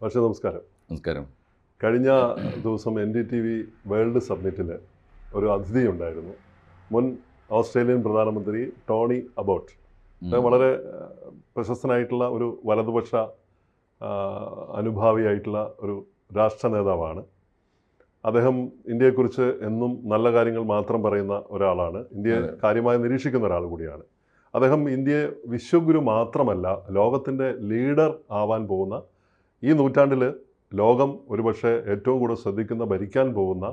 പക്ഷേ നമസ്കാരം. നമസ്കാരം. കഴിഞ്ഞ ദിവസം NDTV വേൾഡ് സബ്മിറ്റിൽ ഒരു അതിഥി ഉണ്ടായിരുന്നു. മുൻ ഓസ്ട്രേലിയൻ പ്രധാനമന്ത്രി ടോണി അബോട്ട്. വളരെ പ്രശസ്തനായിട്ടുള്ള ഒരു വലതുപക്ഷ അനുഭാവിയായിട്ടുള്ള ഒരു രാഷ്ട്ര നേതാവാണ്. അദ്ദേഹം ഇന്ത്യയെക്കുറിച്ച് എന്നും നല്ല കാര്യങ്ങൾ മാത്രം പറയുന്ന ഒരാളാണ്. ഇന്ത്യയെ കാര്യമായി നിരീക്ഷിക്കുന്ന ഒരാൾ കൂടിയാണ്. അദ്ദേഹം ഇന്ത്യയെ വിശ്വഗുരു മാത്രമല്ല, ലോകത്തിൻ്റെ ലീഡർ ആവാൻ പോകുന്ന, ഈ നൂറ്റാണ്ടിൽ ലോകം ഒരുപക്ഷെ ഏറ്റവും കൂടുതൽ ശ്രദ്ധിക്കുന്ന, ഭരിക്കാൻ പോകുന്ന,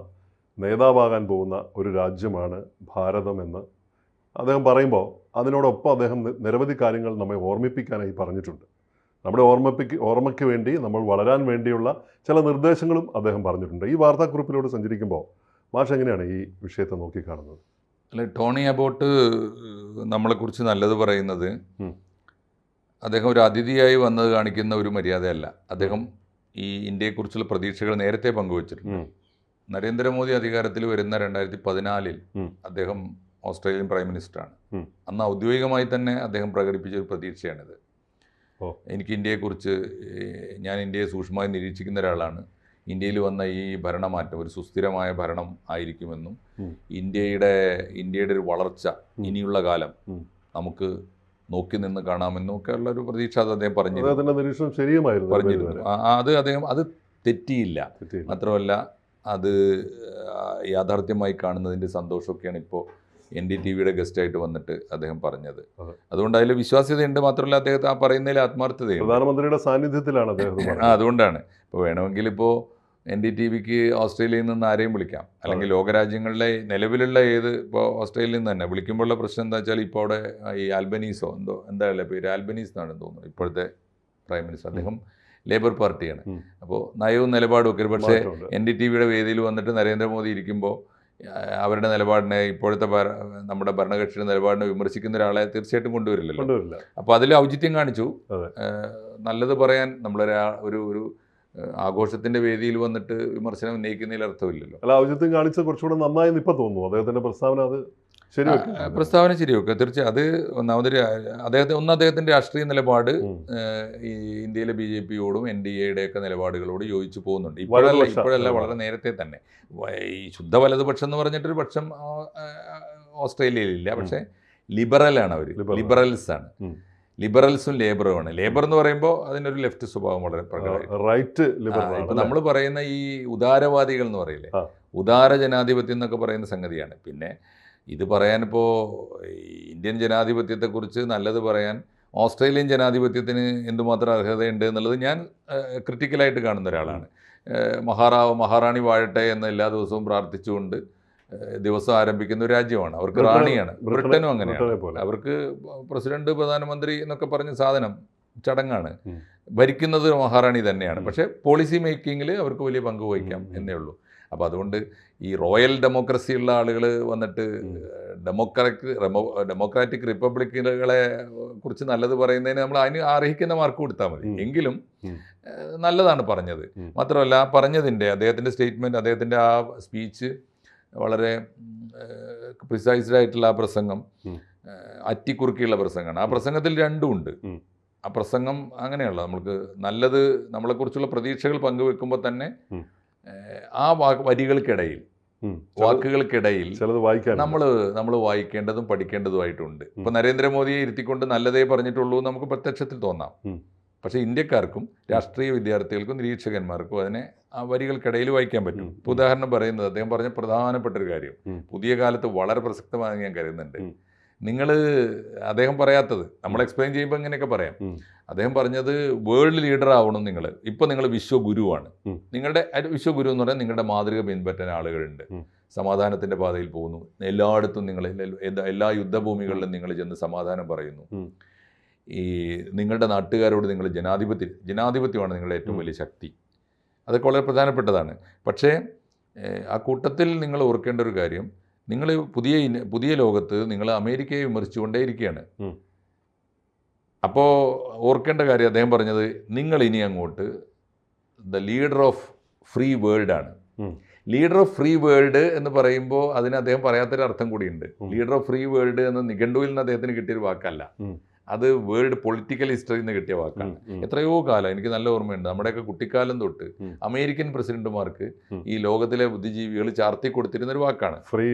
നേതാവാകാൻ പോകുന്ന ഒരു രാജ്യമാണ് ഭാരതമെന്ന് അദ്ദേഹം പറയുമ്പോൾ അതിനോടൊപ്പം അദ്ദേഹം നിരവധി കാര്യങ്ങൾ നമ്മെ ഓർമ്മിപ്പിക്കാനായി പറഞ്ഞിട്ടുണ്ട്. നമ്മുടെ ഓർമ്മയ്ക്ക് വേണ്ടി, നമ്മൾ വളരാൻ വേണ്ടിയുള്ള ചില നിർദ്ദേശങ്ങളും അദ്ദേഹം പറഞ്ഞിട്ടുണ്ട്. ഈ വാർത്താക്കുറിപ്പിലൂടെ സഞ്ചരിക്കുമ്പോൾ മാഷ് എങ്ങനെയാണ് ഈ വിഷയത്തെ നോക്കിക്കാണുന്നത്? അല്ല, ടോണി അബോട്ട് നമ്മളെക്കുറിച്ച് നല്ലത് പറയുന്നത് അദ്ദേഹം ഒരു അതിഥിയായി വന്നത് കാണിക്കുന്ന ഒരു മര്യാദയല്ല. അദ്ദേഹം ഈ ഇന്ത്യയെക്കുറിച്ചുള്ള പ്രതീക്ഷകൾ നേരത്തെ പങ്കുവച്ചിട്ടുണ്ട്. നരേന്ദ്രമോദി അധികാരത്തിൽ വരുന്ന 2014 അദ്ദേഹം ഓസ്ട്രേലിയൻ പ്രൈം മിനിസ്റ്ററാണ്. അന്ന് ഔദ്യോഗികമായി തന്നെ അദ്ദേഹം പ്രകടിപ്പിച്ച ഒരു പ്രതീക്ഷയാണിത്. എനിക്ക് ഇന്ത്യയെക്കുറിച്ച്, ഞാൻ ഇന്ത്യയെ സൂക്ഷ്മമായി നിരീക്ഷിക്കുന്ന ഒരാളാണ്. ഇന്ത്യയിൽ വന്ന ഈ ഭരണമാറ്റം ഒരു സുസ്ഥിരമായ ഭരണം ആയിരിക്കുമെന്നും ഇന്ത്യയുടെ ഒരു വളർച്ച ഇനിയുള്ള കാലം നമുക്ക് നോക്കി നിന്ന് കാണാമെന്നും ഒക്കെ ഉള്ള ഒരു പ്രതീക്ഷ അത് അദ്ദേഹം പറഞ്ഞിരുന്നു. അത് തെറ്റിയില്ല. മാത്രമല്ല, അത് യാഥാർത്ഥ്യമായി കാണുന്നതിൻ്റെ സന്തോഷമൊക്കെയാണ് ഇപ്പോൾ NDTVയുടെ ഗസ്റ്റായിട്ട് വന്നിട്ട് അദ്ദേഹം പറഞ്ഞത്. അതുകൊണ്ട് അതിൽ വിശ്വാസ്യതയുണ്ട്. മാത്രമല്ല, അദ്ദേഹത്തെ ആ പറയുന്നതിൽ ആത്മാർത്ഥതയുണ്ട്. പ്രധാനമന്ത്രിയുടെ സാന്നിധ്യത്തിലാണ് അദ്ദേഹം. അതുകൊണ്ടാണ് ഇപ്പോൾ വേണമെങ്കിൽ ഇപ്പോൾ NDTVക്ക് ഓസ്ട്രേലിയയിൽ നിന്ന് ആരെയും വിളിക്കാം, അല്ലെങ്കിൽ ലോകരാജ്യങ്ങളിലെ നിലവിലുള്ള ഇപ്പോൾ ഓസ്ട്രേലിയയിൽ നിന്ന് തന്നെ വിളിക്കുമ്പോഴുള്ള പ്രശ്നം എന്താ വെച്ചാൽ, ഇപ്പോൾ അവിടെ ഈ ആൽബനീസോ എന്തായാലും പേര് ആൽബനീസ് എന്നാണ് തോന്നുന്നത് ഇപ്പോഴത്തെ പ്രൈം മിനിസ്റ്റർ. അദ്ദേഹം ലേബർ പാർട്ടിയാണ്. അപ്പോൾ നയവും നിലപാടും ഒക്കെ, പക്ഷേ NDTVയുടെ വേദിയിൽ വന്നിട്ട് നരേന്ദ്രമോദി ഇരിക്കുമ്പോൾ അവരുടെ നിലപാടിനെ, ഇപ്പോഴത്തെ നമ്മുടെ ഭരണകക്ഷിയുടെ നിലപാടിനെ വിമർശിക്കുന്ന ഒരാളെ തീർച്ചയായിട്ടും കൊണ്ടുവരില്ലല്ലോ. അപ്പോൾ അതിൽ ഔചിത്യം കാണിച്ചു. നല്ലത് പറയാൻ ഒരു ആഘോഷത്തിന്റെ വേദിയിൽ വന്നിട്ട് വിമർശനം ഉന്നയിക്കുന്നതിൽ അർത്ഥമില്ലല്ലോ. അല്ല, ഔചിത്യം കാണിച്ച കുറച്ചുകൂടെ നന്നായി ഇപ്പം തോന്നുന്നു അദ്ദേഹത്തിന്റെ പ്രസ്താവന. അത് പ്രസ്താവന ശരിവെക്കുക തീർച്ചയായും. അത് അദ്ദേഹത്തിന്റെ രാഷ്ട്രീയ നിലപാട് ഈ ഇന്ത്യയിലെ BJPയോടും NDAയുടെ ഒക്കെ നിലപാടുകളോട് യോജിച്ചു പോകുന്നുണ്ട്. ഇപ്പോഴല്ല വളരെ നേരത്തെ തന്നെ. ഈ ശുദ്ധ വലതുപക്ഷം എന്ന് പറഞ്ഞിട്ടൊരു പക്ഷം ഓസ്ട്രേലിയയിലില്ല. പക്ഷേ ലിബറലാണ് അവർ, ലിബറൽസാണ്. ലിബറൽസും ലേബറുമാണ്. ലേബർ എന്ന് പറയുമ്പോൾ അതിനൊരു ലെഫ്റ്റ് സ്വഭാവം വളരെ പ്രകടമായിട്ട്. ഇപ്പം നമ്മൾ പറയുന്ന ഈ ഉദാരവാദികൾ എന്ന് പറയില്ലേ, ഉദാര ജനാധിപത്യം എന്നൊക്കെ പറയുന്ന സംഗതിയാണ്. പിന്നെ ഇത് പറയാനിപ്പോൾ ഇന്ത്യൻ ജനാധിപത്യത്തെക്കുറിച്ച് നല്ലത് പറയാൻ ഓസ്ട്രേലിയൻ ജനാധിപത്യത്തിന് എന്തുമാത്രം അർഹതയുണ്ട് എന്നുള്ളത് ഞാൻ ക്രിട്ടിക്കലായിട്ട് കാണുന്ന ഒരാളാണ്. മഹാറാണി വാഴട്ടെ എന്ന് എല്ലാ ദിവസവും പ്രാർത്ഥിച്ചുകൊണ്ട് ദിവസം ആരംഭിക്കുന്ന ഒരു രാജ്യമാണ്. അവർക്ക് റാണിയാണ്. ബ്രിട്ടനും അങ്ങനെയാണ്. അവർക്ക് പ്രസിഡന്റ്, പ്രധാനമന്ത്രി എന്നൊക്കെ പറഞ്ഞ സാധനം ചടങ്ങാണ്. ഭരിക്കുന്നത് മഹാറാണി തന്നെയാണ്. പക്ഷേ പോളിസി മേക്കിങ്ങിൽ അവർക്ക് വലിയ പങ്ക് വഹിക്കാം എന്നേ ഉള്ളൂ. അപ്പോൾ അതുകൊണ്ട് ഈ റോയൽ ഡെമോക്രസി ഉള്ള ആളുകൾ വന്നിട്ട് ഡെമോക്രാറ്റിക് റിപ്പബ്ലിക്കുകളെ കുറിച്ച് നല്ലത് പറയുന്നതിന് നമ്മൾ അതിന് അർഹിക്കുന്ന മാർക്ക് കൊടുത്താൽ മതി. എങ്കിലും നല്ലതാണ് പറഞ്ഞത്. മാത്രമല്ല, അദ്ദേഹത്തിൻ്റെ സ്റ്റേറ്റ്മെൻറ്റ്, അദ്ദേഹത്തിൻ്റെ ആ സ്പീച്ച് വളരെ പ്രിസൈസ്ഡ് ആയിട്ടുള്ള ആ പ്രസംഗം, അറ്റിക്കുറുക്കിയുള്ള പ്രസംഗമാണ്. ആ പ്രസംഗത്തിൽ രണ്ടും ഉണ്ട്. ആ പ്രസംഗം അങ്ങനെയുള്ള നമ്മൾക്ക് നല്ലത്, നമ്മളെക്കുറിച്ചുള്ള പ്രതീക്ഷകൾ പങ്കുവെക്കുമ്പോൾ തന്നെ ആ വാക്കുകൾക്കിടയിൽ നമ്മൾ വായിക്കേണ്ടതും പഠിക്കേണ്ടതുമായിട്ടുണ്ട്. ഇപ്പം നരേന്ദ്രമോദിയെ ഇരുത്തിക്കൊണ്ട് നല്ലതേ പറഞ്ഞിട്ടുള്ളൂ നമുക്ക് പ്രത്യക്ഷത്തിൽ തോന്നാം. പക്ഷേ ഇന്ത്യക്കാർക്കും രാഷ്ട്രീയ വിദ്യാർത്ഥികൾക്കും നിരീക്ഷകന്മാർക്കും അതിനെ ആ വരികൾക്കിടയിൽ വായിക്കാൻ പറ്റും. ഇപ്പോൾ ഉദാഹരണം പറയുന്നത്, അദ്ദേഹം പറഞ്ഞ പ്രധാനപ്പെട്ടൊരു കാര്യം പുതിയ കാലത്ത് വളരെ പ്രസക്തമാണെന്ന് ഞാൻ കരുതുന്നുണ്ട്. അദ്ദേഹം പറയാത്തത് നമ്മൾ എക്സ്പ്ലെയിൻ ചെയ്യുമ്പോൾ ഇങ്ങനെയൊക്കെ പറയാം. അദ്ദേഹം പറഞ്ഞത് വേൾഡ് ലീഡർ ആവണം നിങ്ങൾ. ഇപ്പം നിങ്ങൾ വിശ്വഗുരുവാണ്. നിങ്ങളുടെ വിശ്വഗുരു എന്ന് പറഞ്ഞാൽ നിങ്ങളുടെ മാതൃക പിൻപറ്റാൻ ആളുകളുണ്ട്. സമാധാനത്തിൻ്റെ പാതയിൽ പോകുന്നു. എല്ലായിടത്തും നിങ്ങൾ, എല്ലാ യുദ്ധഭൂമികളിലും നിങ്ങൾ ചെന്ന് സമാധാനം പറയുന്നു. ഈ നിങ്ങളുടെ നാട്ടുകാരോട് നിങ്ങൾ ജനാധിപത്യമാണ് നിങ്ങളുടെ ഏറ്റവും വലിയ ശക്തി. അതൊക്കെ വളരെ പ്രധാനപ്പെട്ടതാണ്. പക്ഷേ ആ കൂട്ടത്തിൽ നിങ്ങൾ ഓർക്കേണ്ട ഒരു കാര്യം, നിങ്ങൾ പുതിയ ലോകത്ത് നിങ്ങൾ അമേരിക്കയെ വിമർശിച്ചുകൊണ്ടേയിരിക്കുകയാണ്. അപ്പോൾ ഓർക്കേണ്ട കാര്യം, അദ്ദേഹം പറഞ്ഞത് നിങ്ങൾ ഇനി അങ്ങോട്ട് ലീഡർ ഓഫ് ഫ്രീ വേൾഡ് ആണ്. ലീഡർ ഓഫ് ഫ്രീ വേൾഡ് എന്ന് പറയുമ്പോൾ അതിന് അദ്ദേഹം പറയാത്തൊരു അർത്ഥം കൂടിയുണ്ട്. ലീഡർ ഓഫ് ഫ്രീ വേൾഡ് എന്ന നിഘണ്ടുവിൽ നിന്ന് അദ്ദേഹത്തിന് കിട്ടിയൊരു വാക്കല്ല. അത് വേൾഡ് പൊളിറ്റിക്കൽ ഹിസ്റ്ററിയിൽ നിന്ന് കിട്ടിയ വാക്കാണ്. എത്രയോ കാലം എനിക്ക് നല്ല ഓർമ്മയുണ്ട്, നമ്മുടെയൊക്കെ കുട്ടിക്കാലം തൊട്ട് അമേരിക്കൻ പ്രസിഡന്റുമാർക്ക് ഈ ലോകത്തിലെ ബുദ്ധിജീവികൾ ചാർത്തി കൊടുത്തിരുന്ന ഒരു വാക്കാണ് ഫ്രീ.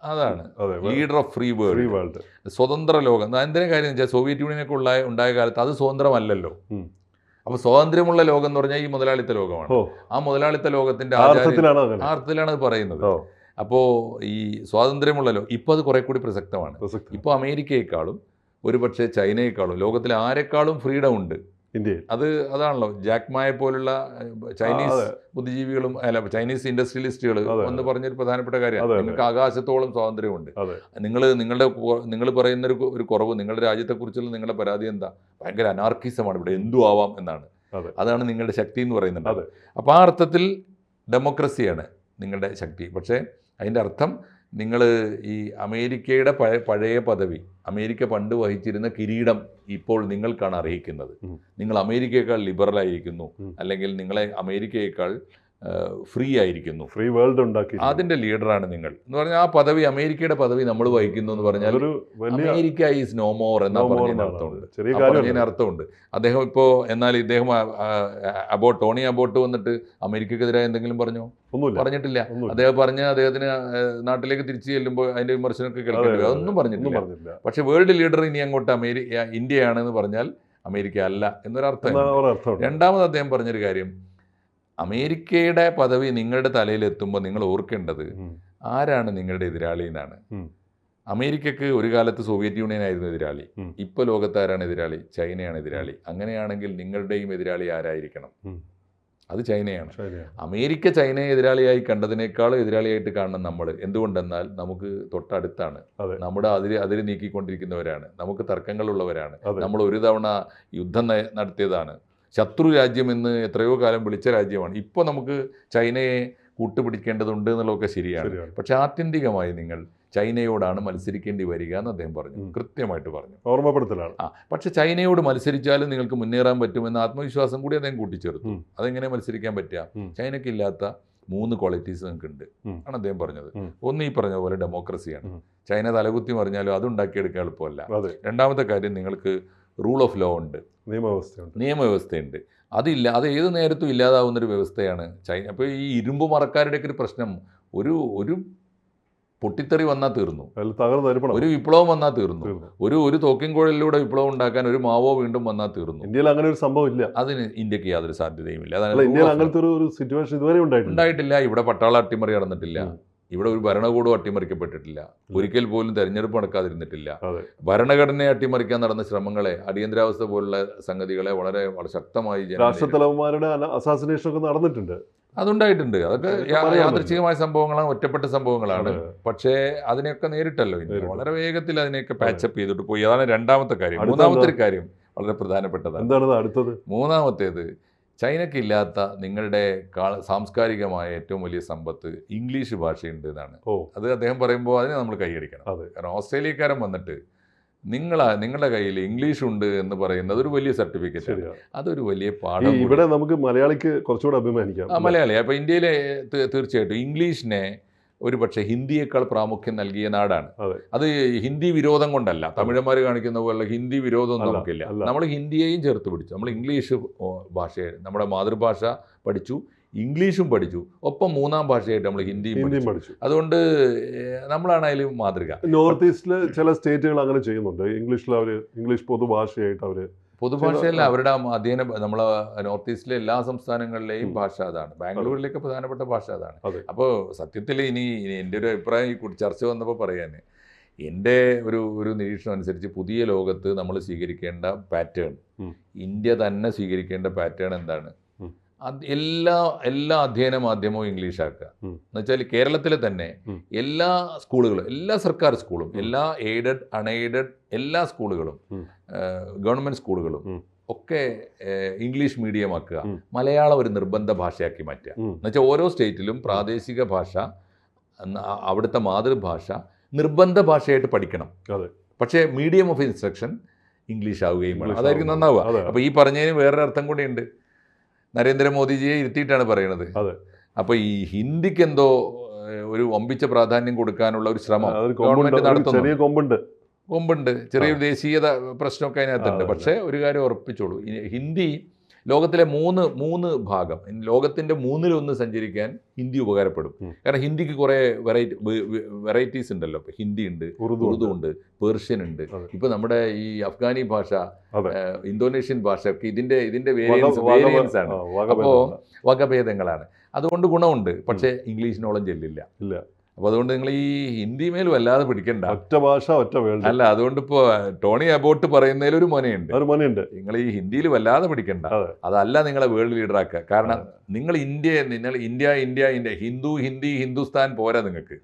അതാണ് ലീഡർ ഓഫ് ഫ്രീ വേൾഡ്, സ്വതന്ത്ര ലോകം. എന്തിനാ കാര്യം എന്ന് വെച്ചാൽ സോവിയറ്റ് യൂണിയനൊക്കെ ഉണ്ടായ കാലത്ത് അത് സ്വതന്ത്രമല്ലല്ലോ. അപ്പോൾ സ്വാതന്ത്ര്യമുള്ള ലോകം എന്ന് പറഞ്ഞാൽ ഈ മുതലാളിത്ത ലോകമാണ്. ആ മുതലാളിത്ത ലോകത്തിന്റെ അർത്ഥത്തിലാണ് അത് പറയുന്നത്. അപ്പോൾ ഈ സ്വാതന്ത്ര്യമുള്ള ലോകം ഇപ്പോൾ അത് കുറെ കൂടി പ്രസക്തമാണ്. ഇപ്പോൾ അമേരിക്കയെക്കാളും ഒരുപക്ഷെ ചൈനയെക്കാളും ലോകത്തിലെ ആരെക്കാളും ഫ്രീഡം ഉണ്ട് ഇന്ത്യയിൽ. അതാണല്ലോ ജാക്മായെ പോലുള്ള ചൈനീസ് ബുദ്ധിജീവികളും ചൈനീസ് ഇൻഡസ്ട്രിയലിസ്റ്റുകൾ എന്ന് പറഞ്ഞൊരു പ്രധാനപ്പെട്ട കാര്യമാണ്. നിങ്ങൾക്ക് ആകാശത്തോളം സ്വാതന്ത്ര്യമുണ്ട്. നിങ്ങൾ പറയുന്ന ഒരു കുറവ് നിങ്ങളുടെ രാജ്യത്തെക്കുറിച്ചുള്ള നിങ്ങളുടെ പരാതി എന്താ? ഭയങ്കര അനാർക്കിസമാണ്, ഇവിടെ എന്തു ആവാം എന്നാണ്. അതാണ് നിങ്ങളുടെ ശക്തി എന്ന് പറയുന്നുണ്ട്. അപ്പോൾ ആ അർത്ഥത്തിൽ ഡെമോക്രസിയാണ് നിങ്ങളുടെ ശക്തി. പക്ഷേ അതിൻ്റെ അർത്ഥം നിങ്ങൾ ഈ അമേരിക്കയുടെ പഴയ പദവി, അമേരിക്ക പണ്ട് വഹിച്ചിരുന്ന കിരീടം ഇപ്പോൾ നിങ്ങൾക്കാണ് അർഹിക്കുന്നത്. നിങ്ങൾ അമേരിക്കയേക്കാൾ ലിബറൽ ആയിരിക്കുന്നു, അല്ലെങ്കിൽ നിങ്ങളെ അമേരിക്കയേക്കാൾ ഫ്രീ ആയിരിക്കുന്നു, ഫ്രീ വേൾഡ് ഉണ്ടാക്കി അതിന്റെ ലീഡറാണ് നിങ്ങൾ എന്ന് പറഞ്ഞാൽ ആ പദവി, അമേരിക്കയുടെ പദവി നമ്മൾ വഹിക്കുന്നു എന്ന് പറഞ്ഞാൽ അമേരിക്ക ഈസ് നോ മോർ എന്നാ പറഞ്ഞതിന് അർത്ഥമുണ്ട്. അദ്ദേഹം ഇപ്പോൾ എന്നാൽ ഇദ്ദേഹം ടോണി അബോട്ട് വന്നിട്ട് അമേരിക്കക്കെതിരായ എന്തെങ്കിലും പറഞ്ഞോ? പറഞ്ഞിട്ടില്ല. അദ്ദേഹം അദ്ദേഹത്തിന് നാട്ടിലേക്ക് തിരിച്ചു ചെല്ലുമ്പോൾ അതിന്റെ വിമർശനമൊക്കെ കേൾക്കേണ്ടി അതൊന്നും പറഞ്ഞിട്ടില്ല. പക്ഷെ വേൾഡ് ലീഡർ ഇനി അങ്ങോട്ട് ഇന്ത്യയാണെന്ന് പറഞ്ഞാൽ അമേരിക്ക അല്ല എന്നൊരർത്ഥം. രണ്ടാമത് അദ്ദേഹം പറഞ്ഞൊരു കാര്യം, അമേരിക്കയുടെ പദവി നിങ്ങളുടെ തലയിലെത്തുമ്പോൾ നിങ്ങൾ ഓർക്കേണ്ടത് ആരാണ് നിങ്ങളുടെ എതിരാളി എന്നാണ്. അമേരിക്കക്ക് ഒരു കാലത്ത് സോവിയറ്റ് യൂണിയൻ ആയിരുന്നു എതിരാളി, ഇപ്പോൾ ലോകത്ത് ആരാണ് എതിരാളി? ചൈനയാണ് എതിരാളി. അങ്ങനെയാണെങ്കിൽ നിങ്ങളുടെയും എതിരാളി ആരായിരിക്കണം? അത് ചൈനയാണ്. അമേരിക്ക ചൈനയെ എതിരാളിയായി കണ്ടതിനേക്കാളും എതിരാളിയായിട്ട് കാണണം നമ്മൾ. എന്തുകൊണ്ടെന്നാൽ നമുക്ക് തൊട്ടടുത്താണ്, നമ്മുടെ അതിര് നീക്കിക്കൊണ്ടിരിക്കുന്നവരാണ്, നമുക്ക് തർക്കങ്ങളുള്ളവരാണ്, നമ്മൾ ഒരു തവണ യുദ്ധം നടത്തിയതാണ്, ശത്രു രാജ്യമെന്ന് എത്രയോ കാലം വിളിച്ച രാജ്യമാണ്. ഇപ്പോൾ നമുക്ക് ചൈനയെ കൂട്ടുപിടിക്കേണ്ടതുണ്ട് എന്നുള്ളതൊക്കെ ശരിയാണ്. പക്ഷെ ആത്യന്തികമായി നിങ്ങൾ ചൈനയോടാണ് മത്സരിക്കേണ്ടി വരിക എന്ന് അദ്ദേഹം പറഞ്ഞു, കൃത്യമായിട്ട് പറഞ്ഞു, ഓർമ്മപ്പെടുത്തലാണ്. പക്ഷെ ചൈനയോട് മത്സരിച്ചാലും നിങ്ങൾക്ക് മുന്നേറാൻ പറ്റുമെന്ന ആത്മവിശ്വാസം കൂടി അദ്ദേഹം കൂട്ടിച്ചേർത്തു. അതെങ്ങനെ മത്സരിക്കാൻ പറ്റുക? ചൈനയ്ക്കില്ലാത്ത 3 ക്വാളിറ്റീസ് നിങ്ങൾക്കുണ്ട് ആണ് അദ്ദേഹം പറഞ്ഞത്. ഒന്ന്, ഈ പറഞ്ഞ പോലെ ഡെമോക്രസിയാണ്. ചൈന തലകുത്തി മറിഞ്ഞാലും അത് ഉണ്ടാക്കിയെടുക്കാൻ എളുപ്പമല്ല. രണ്ടാമത്തെ കാര്യം, നിങ്ങൾക്ക് റൂൾ ഓഫ് ലോ ഉണ്ട്, നിയമവ്യവസ്ഥയുണ്ട്. അതില്ല, അത് ഏത് നേരത്തും ഇല്ലാതാവുന്നൊരു വ്യവസ്ഥയാണ് ചൈന. അപ്പോൾ ഈ ഇരുമ്പ് മറക്കാരുടെയൊക്കെ ഒരു പ്രശ്നം, ഒരു പൊട്ടിത്തെറി വന്നാൽ തീർന്നു, ഒരു വിപ്ലവം വന്നാൽ തീർന്നു, ഒരു തോക്കിൻകുഴലിലൂടെ വിപ്ലവം ഉണ്ടാക്കാൻ ഒരു മാവോ വീണ്ടും വന്നാൽ തീർന്നു. ഇന്ത്യയിൽ അങ്ങനെ ഒരു സംഭവം ഇല്ല. അതിന് ഇന്ത്യക്ക് യാതൊരു സാധ്യതയുമില്ല. അങ്ങനത്തെ ഒരു സിറ്റുവേഷൻ ഇതുവരെ ഉണ്ടായിട്ടില്ല. ഇവിടെ പട്ടാള അട്ടിമറി നടന്നിട്ടില്ല, ഇവിടെ ഒരു ഭരണകൂടം അട്ടിമറിക്കപ്പെട്ടിട്ടില്ല, ഒരിക്കൽ പോലും തെരഞ്ഞെടുപ്പ് നടക്കാതിരുന്നിട്ടില്ല. ഭരണഘടനയെ അട്ടിമറിക്കാൻ നടന്ന ശ്രമങ്ങളെ, അടിയന്തരാവസ്ഥ പോലുള്ള സംഗതികളെ വളരെ ശക്തമായി രാഷ്ട്രത്തലവന്മാരുടെ അസാസിനേഷൻ ഒക്കെ നടന്നിട്ടുണ്ട്, അതുണ്ടായിട്ടുണ്ട്. അതൊക്കെ യാദൃച്ഛികമായ സംഭവങ്ങളാണ്, ഒറ്റപ്പെട്ട സംഭവങ്ങളാണ്. പക്ഷേ അതിനെയൊക്കെ നേരിട്ടല്ലോ ഇന്ത്യ. വളരെ വേഗത്തിൽ അതിനെയൊക്കെ പാച്ചപ്പ് ചെയ്തിട്ട് പോയി. അതാണ് രണ്ടാമത്തെ കാര്യം. മൂന്നാമത്തെ ഒരു കാര്യം വളരെ പ്രധാനപ്പെട്ടതാണ്. എന്താണ് അടുത്തത്? മൂന്നാമത്തേത്, ചൈനയ്ക്കില്ലാത്ത നിങ്ങളുടെ സാംസ്കാരികമായ ഏറ്റവും വലിയ സമ്പത്ത് ഇംഗ്ലീഷ് ഭാഷയുണ്ട് എന്നാണ്. അത് അദ്ദേഹം പറയുമ്പോൾ അതിനെ നമ്മൾ കൈയടിക്കണം. കാരണം ഓസ്ട്രേലിയക്കാരൻ വന്നിട്ട് നിങ്ങളുടെ കയ്യിൽ ഇംഗ്ലീഷ് ഉണ്ട് എന്ന് പറയുന്നത് ഒരു വലിയ സർട്ടിഫിക്കറ്റ്, അതൊരു വലിയ പാഠം. ഇവിടെ നമുക്ക് മലയാളിക്ക് കുറച്ചുകൂടെ അഭിമാനിക്കാം. മലയാളി അപ്പോൾ ഇന്ത്യയിലെ തീർച്ചയായിട്ടും ഇംഗ്ലീഷിനെ ഒരു പക്ഷേ ഹിന്ദിയേക്കാൾ പ്രാമുഖ്യം നൽകിയ നാടാണ്. അത് ഹിന്ദി വിരോധം കൊണ്ടല്ല, തമിഴന്മാർ കാണിക്കുന്ന പോലെ ഹിന്ദി വിരോധമൊന്നും നമുക്കില്ല. നമ്മൾ ഹിന്ദിയെയും ചേർത്ത് പിടിച്ചു. നമ്മൾ ഇംഗ്ലീഷ് ഭാഷയെ, നമ്മുടെ മാതൃഭാഷ പഠിച്ചു, ഇംഗ്ലീഷും പഠിച്ചു, ഒപ്പം മൂന്നാം ഭാഷയായിട്ട് നമ്മൾ ഹിന്ദിയും പഠിച്ചു. അതുകൊണ്ട് നമ്മളാണ് അതിൽ മാതൃക. നോർത്ത് ഈസ്റ്റിൽ ചില സ്റ്റേറ്റുകൾ അങ്ങനെ ചെയ്യുന്നുണ്ട്. ഇംഗ്ലീഷിൽ അവർ ഇംഗ്ലീഷ് പൊതുഭാഷയായിട്ട് അവർ പൊതുഭാഷയല്ല അവരുടെ അധ്യയനം. നമ്മളെ നോർത്ത് ഈസ്റ്റിലെ എല്ലാ സംസ്ഥാനങ്ങളിലെയും ഭാഷ അതാണ്. ബാംഗ്ലൂരിലേക്ക് പ്രധാനപ്പെട്ട ഭാഷ അതാണ്. അപ്പോൾ സത്യത്തിൽ ഇനി എൻ്റെ ഒരു അഭിപ്രായം ചർച്ച വന്നപ്പോൾ പറയാൻ, എൻ്റെ ഒരു നിരീക്ഷണം അനുസരിച്ച് പുതിയ ലോകത്ത് നമ്മൾ സ്വീകരിക്കേണ്ട പാറ്റേൺ, ഇന്ത്യ തന്നെ സ്വീകരിക്കേണ്ട പാറ്റേൺ എന്താണ്? എല്ലാ അധ്യയന മാധ്യമവും ഇംഗ്ലീഷാക്കുക. എന്നുവെച്ചാൽ കേരളത്തിലെ തന്നെ എല്ലാ സ്കൂളുകളും, എല്ലാ സർക്കാർ സ്കൂളും, എല്ലാ എയ്ഡഡ് അൺഎയ്ഡഡ് എല്ലാ സ്കൂളുകളും, ഗവൺമെൻറ് സ്കൂളുകളും ഒക്കെ ഇംഗ്ലീഷ് മീഡിയം ആക്കുക. മലയാളം ഒരു നിർബന്ധ ഭാഷയാക്കി മാറ്റുക. എന്നുവെച്ചാൽ ഓരോ സ്റ്റേറ്റിലും പ്രാദേശിക ഭാഷ, അവിടുത്തെ മാതൃഭാഷ നിർബന്ധ ഭാഷയായിട്ട് പഠിക്കണം. പക്ഷേ മീഡിയം ഓഫ് ഇൻസ്ട്രക്ഷൻ ഇംഗ്ലീഷ് ആവുകയും വേണം. അതായിരിക്കും നന്നാവുക. അപ്പോൾ ഈ പറഞ്ഞതിന് വേറൊരു അർത്ഥം കൂടിയുണ്ട്. നരേന്ദ്രമോദിജിയെ ഇരുത്തിയിട്ടാണ് പറയുന്നത്. അപ്പോൾ ഈ ഹിന്ദിക്ക് എന്തോ ഒരു വമ്പിച്ച പ്രാധാന്യം കൊടുക്കാനുള്ള ഒരു ശ്രമം ഗവൺമെന്റ് നടത്തുന്നു. കൊമ്പുണ്ട്, ചെറിയൊരു ദേശീയത പ്രശ്നമൊക്കെ അതിനകത്തുണ്ട്. പക്ഷേ ഒരു കാര്യം ഉറപ്പിച്ചോളൂ, ഹിന്ദി ലോകത്തിലെ മൂന്ന് ഭാഗം, ലോകത്തിൻ്റെ 1/3 സഞ്ചരിക്കാൻ ഹിന്ദി ഉപകാരപ്പെടും. കാരണം ഹിന്ദിക്ക് കുറേ വെറൈറ്റീസ് ഉണ്ടല്ലോ. ഇപ്പോൾ ഹിന്ദി ഉണ്ട്, ഉറുദു ഉണ്ട്, പേർഷ്യൻ ഉണ്ട്, ഇപ്പോൾ നമ്മുടെ ഈ അഫ്ഗാനി ഭാഷ, ഇന്തോനേഷ്യൻ ഭാഷ ഒക്കെ ഇതിൻ്റെ വേരിയൻസ് ആണ്. അപ്പോൾ വകഭേദങ്ങളാണ്. അതുകൊണ്ട് ഗുണമുണ്ട്, പക്ഷേ ഇംഗ്ലീഷ് നോളജ് ഇല്ല. അപ്പോൾ അതുകൊണ്ട് നിങ്ങൾ ഈ ഹിന്ദി മേൽ വല്ലാതെ പിടിക്കണ്ട. ഒറ്റ ഭാഷ ഒറ്റ വേൾഡ് അല്ല, അതുകൊണ്ട് ഇപ്പോൾ ടോണി അബോട്ട് പറയുന്നതിലൊരു മൊനയുണ്ട്. നിങ്ങൾ ഈ ഹിന്ദിയിൽ വല്ലാതെ പിടിക്കണ്ട. അതല്ല നിങ്ങളെ വേൾഡ് ലീഡറാക്കുക. കാരണം നിങ്ങൾ ഇന്ത്യ ഹിന്ദു, ഹിന്ദി, ഹിന്ദുസ്ഥാൻ പോരാ നിങ്ങൾക്ക്.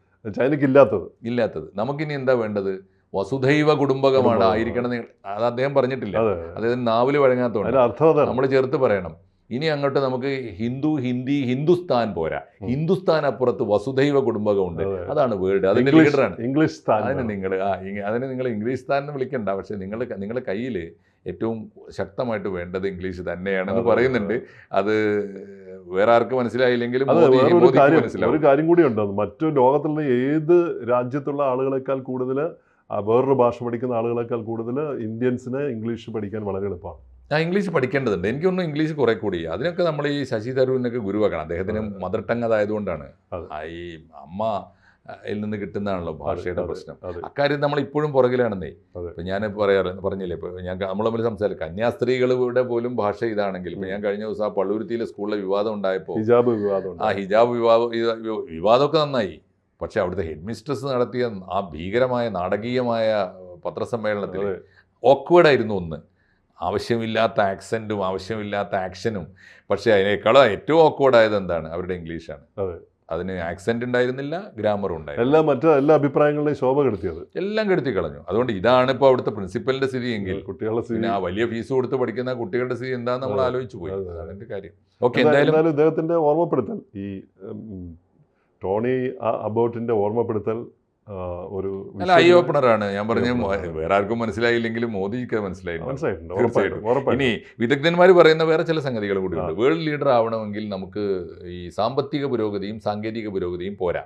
ഇല്ലാത്തത് നമുക്കിനി എന്താ വേണ്ടത്? വസുധൈവ കുടുംബകമാണ് ആയിരിക്കണം. അത് അദ്ദേഹം പറഞ്ഞിട്ടില്ല, അദ്ദേഹം നാവില് വഴങ്ങാത്തതുകൊണ്ട് നമ്മൾ ചേർത്ത് പറയണം. ഇനി അങ്ങോട്ട് നമുക്ക് ഹിന്ദു, ഹിന്ദി, ഹിന്ദുസ്ഥാൻ പോരാ. ഹിന്ദുസ്ഥാൻ അപ്പുറത്ത് വസുധൈവ കുടുംബകമുണ്ട്. അതാണ് വേൾഡ്, അതിന്റെ ലീഡറാണ്. അതിന് നിങ്ങൾ ഇംഗ്ലീഷ് സ്ഥാൻ എന്ന് വിളിക്കണ്ട. പക്ഷെ നിങ്ങളുടെ കയ്യിൽ ഏറ്റവും ശക്തമായിട്ട് വേണ്ടത് ഇംഗ്ലീഷ് തന്നെയാണെന്ന് പറയുന്നുണ്ട്. അത് വേറെ ആർക്ക് മനസ്സിലായില്ലെങ്കിലും ഒരു കാര്യം കൂടിയുണ്ട്. മറ്റു ലോകത്തുള്ള ഏത് രാജ്യത്തുള്ള ആളുകളെക്കാൾ കൂടുതൽ, വേറൊരു ഭാഷ പഠിക്കുന്ന ആളുകളെക്കാൾ കൂടുതൽ ഇന്ത്യൻസിന് ഇംഗ്ലീഷ് പഠിക്കാൻ വളരെ എളുപ്പമാണ്. ഇംഗ്ലീഷ് പഠിക്കേണ്ടതുണ്ട്. എനിക്കൊന്നും ഇംഗ്ലീഷ് കുറെ കൂടി. അതിനൊക്കെ നമ്മൾ ഈ ശശി തരൂരിനൊക്കെ ഗുരുവാക്കണം. അദ്ദേഹത്തിന് മദർ ടങ് അതായതുകൊണ്ടാണ്. ഈ അമ്മയിൽ നിന്ന് കിട്ടുന്നതാണല്ലോ ഭാഷയുടെ പ്രശ്നം. അക്കാര്യം നമ്മൾ ഇപ്പോഴും പുറകിലാണെന്നേ. ഇപ്പം ഞാൻ പറഞ്ഞില്ലേ, ഇപ്പോൾ നമ്മൾ തമ്മിൽ സംസാരിക്കും, കന്യാസ്ത്രീകളുടെ പോലും ഭാഷ ഇതാണെങ്കിൽ. ഇപ്പം ഞാൻ കഴിഞ്ഞ ദിവസം ആ പള്ളുരുത്തിയിലെ സ്കൂളിലെ വിവാദം ഉണ്ടായപ്പോൾ, ഹിജാബ് വിവാദമൊക്കെ നന്നായി. പക്ഷെ അവിടുത്തെ ഹെഡ് മിസ്ട്രസ് നടത്തിയ ആ ഭീകരമായ നാടകീയമായ പത്രസമ്മേളനത്തിൽ ഓക്വേർഡായിരുന്നു ഒന്ന്. ആവശ്യമില്ലാത്ത ആക്സെൻറ്റും ആവശ്യമില്ലാത്ത ആക്ഷനും. പക്ഷേ അതിനേക്കാളും ഏറ്റവും ഓക്വേർഡായത് എന്താണ്? അവരുടെ ഇംഗ്ലീഷാണ്. അതിന് ആക്സെന്റ് ഉണ്ടായിരുന്നില്ല, ഗ്രാമറും ഉണ്ടായിരുന്നു. എല്ലാ അഭിപ്രായങ്ങളുടെയും ശോഭ കെടുത്തിയത് എല്ലാം കെടുത്തി കളഞ്ഞു. അതുകൊണ്ട് ഇതാണ് ഇപ്പോൾ അവിടുത്തെ പ്രിൻസിപ്പലിന്റെ സ്ഥിതി എങ്കിൽ, പിന്നെ ആ വലിയ ഫീസ് കൊടുത്ത് പഠിക്കുന്ന കുട്ടികളുടെ സ്ഥിതി എന്താണെന്ന് നമ്മൾ ആലോചിച്ചു പോയി. അതിന്റെ കാര്യം. ഓക്കെ, എന്തായാലും ഇദ്ദേഹത്തിന്റെ ഓർമ്മപ്പെടുത്തൽ, ഈ ടോണി അബോട്ടിന്റെ ഓർമ്മപ്പെടുത്തൽ ഒരു ഐ ഓപ്പണറാണ്. ഞാൻ പറഞ്ഞ വേറെ ആർക്കും മനസ്സിലായില്ലെങ്കിലും മോദിക്ക് മനസ്സിലായിട്ടുണ്ട്. ഇനി വിദഗ്ധന്മാർ പറയുന്ന വേറെ ചില സംഗതികൾ കൂടിയുണ്ട്. വേൾഡ് ലീഡർ ആവണമെങ്കിൽ നമുക്ക് ഈ സാമ്പത്തിക പുരോഗതിയും സാങ്കേതിക പുരോഗതിയും പോരാ.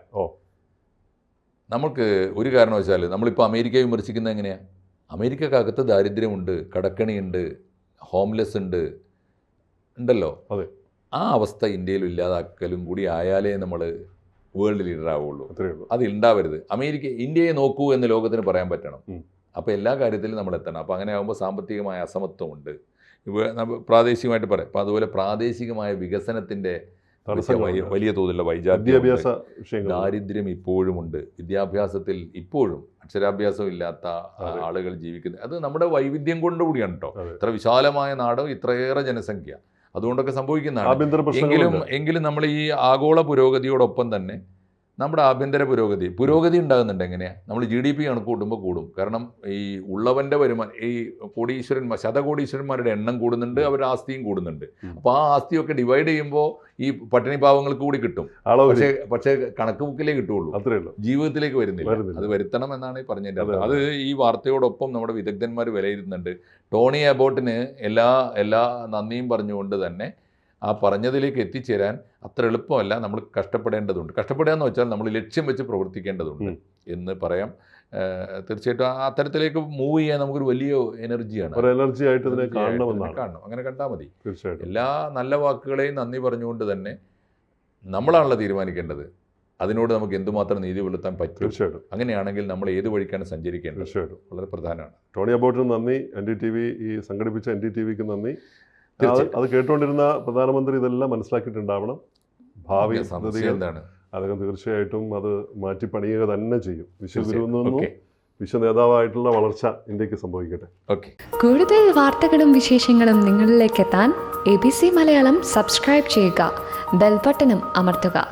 നമുക്ക് ഒരു കാരണവശാൽ നമ്മളിപ്പോൾ അമേരിക്കയെ വിമർശിക്കുന്നത് എങ്ങനെയാണ്? അമേരിക്കക്കകത്ത് ദാരിദ്ര്യമുണ്ട്, കടക്കണിയുണ്ട്, ഹോംലെസ് ഉണ്ടല്ലോ. ആ അവസ്ഥ ഇന്ത്യയിൽ ഇല്ലാതാക്കലും കൂടി ആയാലേ നമ്മൾ വേൾഡ് ലീഡർ ആവുള്ളൂ. അത് ഉണ്ടാവരുത്. ഇന്ത്യയെ നോക്കൂ എന്ന് ലോകത്തിന് പറയാൻ പറ്റണം. അപ്പോൾ എല്ലാ കാര്യത്തിലും നമ്മൾ എത്തണം. അപ്പോൾ അങ്ങനെ ആകുമ്പോൾ സാമ്പത്തികമായ അസമത്വമുണ്ട്, പ്രാദേശികമായിട്ട് പറയാം. അപ്പോൾ അതുപോലെ പ്രാദേശികമായ വികസനത്തിൻ്റെ വലിയ തോതിലുള്ള വിദ്യാഭ്യാസ ദാരിദ്ര്യം ഇപ്പോഴുമുണ്ട്. വിദ്യാഭ്യാസത്തിൽ ഇപ്പോഴും അക്ഷരാഭ്യാസം ഇല്ലാത്ത ആളുകൾ ജീവിക്കുന്നത്. അത് നമ്മുടെ വൈവിധ്യം കൊണ്ടുകൂടിയാണ് കേട്ടോ. ഇത്ര വിശാലമായ നാട്, ഇത്രയേറെ ജനസംഖ്യ, അതുകൊണ്ടൊക്കെ സംഭവിക്കുന്നതാണ്. എങ്കിലും നമ്മൾ ഈ ആഗോള പുരോഗതിയോടൊപ്പം തന്നെ നമ്മുടെ ആഭ്യന്തര പുരോഗതി ഉണ്ടാകുന്നുണ്ട്. എങ്ങനെയാണ്? നമ്മൾ GDP കണക്ക് കൂട്ടുമ്പോൾ കൂടും. കാരണം ഈ ഉള്ളവൻ്റെ വരുമാനം, ഈ ശതകോടീശ്വരന്മാരുടെ എണ്ണം കൂടുന്നുണ്ട്, അവരുടെ ആസ്തിയും കൂടുന്നുണ്ട്. അപ്പോൾ ആ ആസ്തിയൊക്കെ ഡിവൈഡ് ചെയ്യുമ്പോൾ ഈ പട്ടിണി പാവങ്ങൾക്ക് കൂടി കിട്ടും. പക്ഷേ കണക്ക് ബുക്കിലേ കിട്ടുള്ളൂ, ജീവിതത്തിലേക്ക് വരുന്നില്ല. അത് വരുത്തണം എന്നാണ് ഈ പറഞ്ഞതിൻ്റെ അർത്ഥം. അത് ഈ വാർത്തയോടൊപ്പം നമ്മുടെ വിദഗ്ധന്മാർ വിലയിരുത്തുന്നുണ്ട്. ടോണി അബോട്ടിന് എല്ലാ നന്ദിയും പറഞ്ഞുകൊണ്ട് തന്നെ ആ പറഞ്ഞതിലേക്ക് എത്തിച്ചേരാൻ അത്ര എളുപ്പമല്ല. നമ്മൾ കഷ്ടപ്പെടേണ്ടതുണ്ട്. കഷ്ടപ്പെടുക എന്ന് വെച്ചാൽ നമ്മൾ ലക്ഷ്യം വെച്ച് പ്രവർത്തിക്കേണ്ടതുണ്ട് എന്ന് പറയാം. തീർച്ചയായിട്ടും അത്തരത്തിലേക്ക് മൂവ് ചെയ്യാൻ നമുക്കൊരു വലിയ എനർജിയാണ്. കാണണം. അങ്ങനെ കണ്ടാൽ മതി. എല്ലാ നല്ല വാക്കുകളെയും നന്ദി പറഞ്ഞുകൊണ്ട് തന്നെ നമ്മളാണല്ലോ തീരുമാനിക്കേണ്ടത് അതിനോട് നമുക്ക് എന്തുമാത്രം നീതി പുലർത്താൻ പറ്റും. അങ്ങനെയാണെങ്കിൽ നമ്മൾ ഏത് വഴിക്കാണ് സഞ്ചരിക്കേണ്ടത്? വളരെ പ്രധാനമാണ്. ടോണി അബോട്ടിന് നന്ദി. NDTV സംഘടിപ്പിച്ച NDTVക്ക് നന്ദി. അത് കേട്ടുകൊണ്ടിരുന്ന പ്രധാനമന്ത്രി ഇതെല്ലാം മനസ്സിലാക്കിയിട്ടുണ്ടാവണം. ഭാവി എന്താണ് അദ്ദേഹം തീർച്ചയായിട്ടും അത് മാറ്റിപ്പണിയുക തന്നെ ചെയ്യും. വിശ്വഗുരുവിൽ നിന്നും വിശ്വനേതാവായിട്ടുള്ള വളർച്ച ഇന്ത്യക്ക് സംഭവിക്കട്ടെ. കൂടുതൽ വാർത്തകളും വിശേഷങ്ങളും നിങ്ങളിലേക്ക് എത്താൻ ABC മലയാളം സബ്സ്ക്രൈബ് ചെയ്യുക, ബെൽ ബട്ടണും അമർത്തുക.